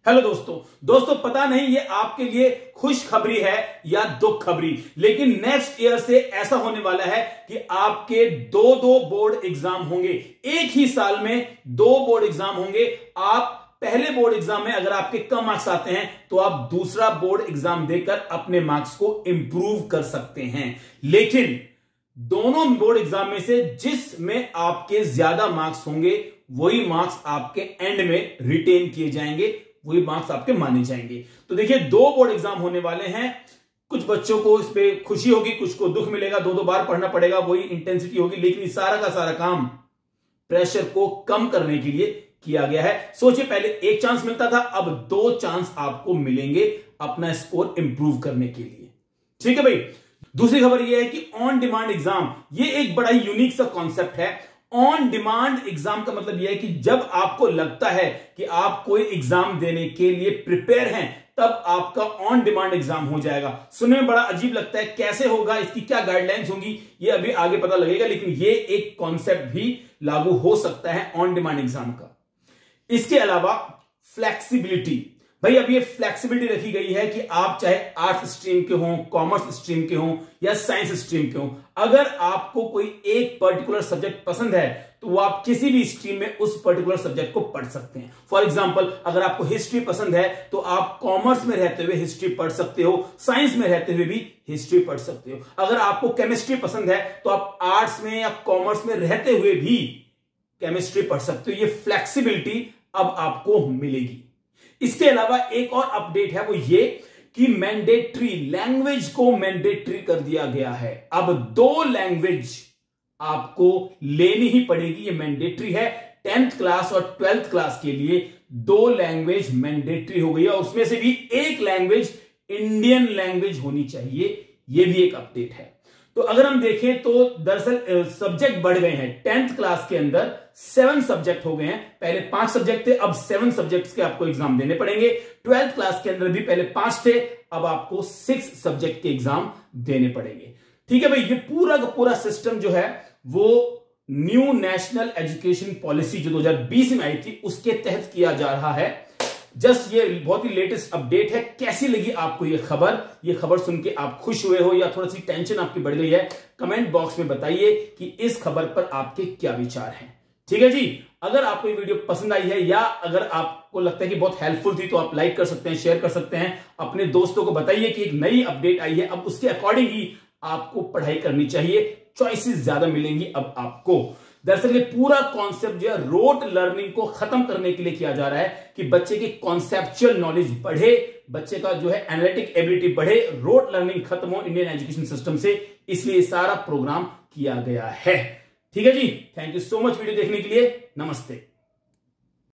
Hello दोस्तों पता नहीं ये आपके लिए खुशखबरी है या दुख खबरी, लेकिन नेक्स्ट ईयर से ऐसा होने वाला है कि आपके दो बोर्ड एग्जाम होंगे। एक ही साल में 2 बोर्ड एग्जाम होंगे। आप पहले बोर्ड एग्जाम में अगर आपके कम मार्क्स आते हैं तो आप दूसरा बोर्ड एग्जाम देकर अपने मार्क्स को इंप्रूव कर सकते हैं। लेकिन दोनों बोर्ड एग्जाम में से जिसमें आपके ज्यादा मार्क्स होंगे वही मार्क्स आपके एंड में रिटेन किए जाएंगे, वही मार्क्स आपके माने जाएंगे। तो देखिए 2 बोर्ड एग्जाम होने वाले हैं। कुछ बच्चों को इस पे खुशी होगी, कुछ को दुख मिलेगा, 2 बार पढ़ना पड़ेगा, वही इंटेंसिटी होगी। लेकिन इस सारा का सारा काम प्रेशर को कम करने के लिए किया गया है। सोचिए पहले 1 चांस मिलता था, अब 2 चांस आपको मिलेंगे अपना स्कोर इंप्रूव करने के लिए। ठीक है भाई। दूसरी खबर यह है कि ऑन डिमांड एग्जाम, ये एक बड़ा ही यूनिक सा कॉन्सेप्ट है। ऑन डिमांड एग्जाम का मतलब यह है कि जब आपको लगता है कि आप कोई एग्जाम देने के लिए प्रिपेयर हैं, तब आपका ऑन डिमांड एग्जाम हो जाएगा। सुनने में बड़ा अजीब लगता है, कैसे होगा, इसकी क्या गाइडलाइंस होंगी, ये अभी आगे पता लगेगा। लेकिन ये एक कॉन्सेप्ट भी लागू हो सकता है ऑन डिमांड एग्जाम का। इसके अलावा फ्लेक्सिबिलिटी, भाई अब ये फ्लेक्सिबिलिटी रखी गई है कि आप चाहे आर्ट्स स्ट्रीम के हों, कॉमर्स स्ट्रीम के हों या साइंस स्ट्रीम के हों, अगर आपको कोई एक पर्टिकुलर सब्जेक्ट पसंद है तो वो आप किसी भी स्ट्रीम में उस पर्टिकुलर सब्जेक्ट को पढ़ सकते हैं। फॉर एग्जांपल, अगर आपको हिस्ट्री पसंद है तो आप कॉमर्स में रहते हुए हिस्ट्री पढ़ सकते हो, साइंस में रहते हुए भी हिस्ट्री पढ़ सकते हो। अगर आपको केमिस्ट्री पसंद है तो आप आर्ट्स में या कॉमर्स में रहते हुए भी केमिस्ट्री पढ़ सकते हो। ये फ्लेक्सिबिलिटी अब आपको मिलेगी। इसके अलावा एक और अपडेट है, वो ये कि मैंडेटरी लैंग्वेज को मैंडेटरी कर दिया गया है। अब 2 लैंग्वेज आपको लेनी ही पड़ेगी, ये मैंडेटरी है। 10th क्लास और 12th क्लास के लिए 2 लैंग्वेज मैंडेटरी हो गई है, और उसमें से भी एक लैंग्वेज इंडियन लैंग्वेज होनी चाहिए। ये भी एक अपडेट है। तो अगर हम देखें तो दरअसल सब्जेक्ट बढ़ गए हैं। 10th क्लास के अंदर 7 सब्जेक्ट हो गए हैं। पहले 5 सब्जेक्ट थे, अब 7 सब्जेक्ट्स के आपको एग्जाम देने पड़ेंगे। 12th क्लास के अंदर भी पहले 5 थे, अब आपको 6 सब्जेक्ट के एग्जाम देने पड़ेंगे। ठीक है भाई। ये पूरा का पूरा सिस्टम जो है वो न्यू नेशनल एजुकेशन पॉलिसी जो 2020 में आई थी उसके तहत किया जा रहा है। जस्ट ये बहुत ही लेटेस्ट अपडेट है। कैसी लगी आपको ये खबर सुन के आप खुश हुए हो या थोड़ी सी टेंशन आपकी बढ़ गई है? कमेंट बॉक्स में बताइए कि इस खबर पर आपके क्या विचार हैं। ठीक है जी। अगर आपको ये वीडियो पसंद आई है या अगर आपको लगता है कि बहुत हेल्पफुल थी तो आप लाइक कर सकते हैं, शेयर कर सकते हैं, अपने दोस्तों को बताइए कि एक नई अपडेट आई है। अब उसके अकॉर्डिंग ही आपको पढ़ाई करनी चाहिए, चॉइसेस ज्यादा मिलेंगी अब आपको। दरअसल ये पूरा कॉन्सेप्ट जो है रोट लर्निंग को खत्म करने के लिए किया जा रहा है कि बच्चे की कॉन्सेप्चुअल नॉलेज बढ़े, बच्चे का जो है एनालिटिक एबिलिटी बढ़े, रोट लर्निंग खत्म हो इंडियन एजुकेशन सिस्टम से। इसलिए सारा प्रोग्राम किया गया है। ठीक है जी। Thank you so much video देखने के लिए। नमस्ते।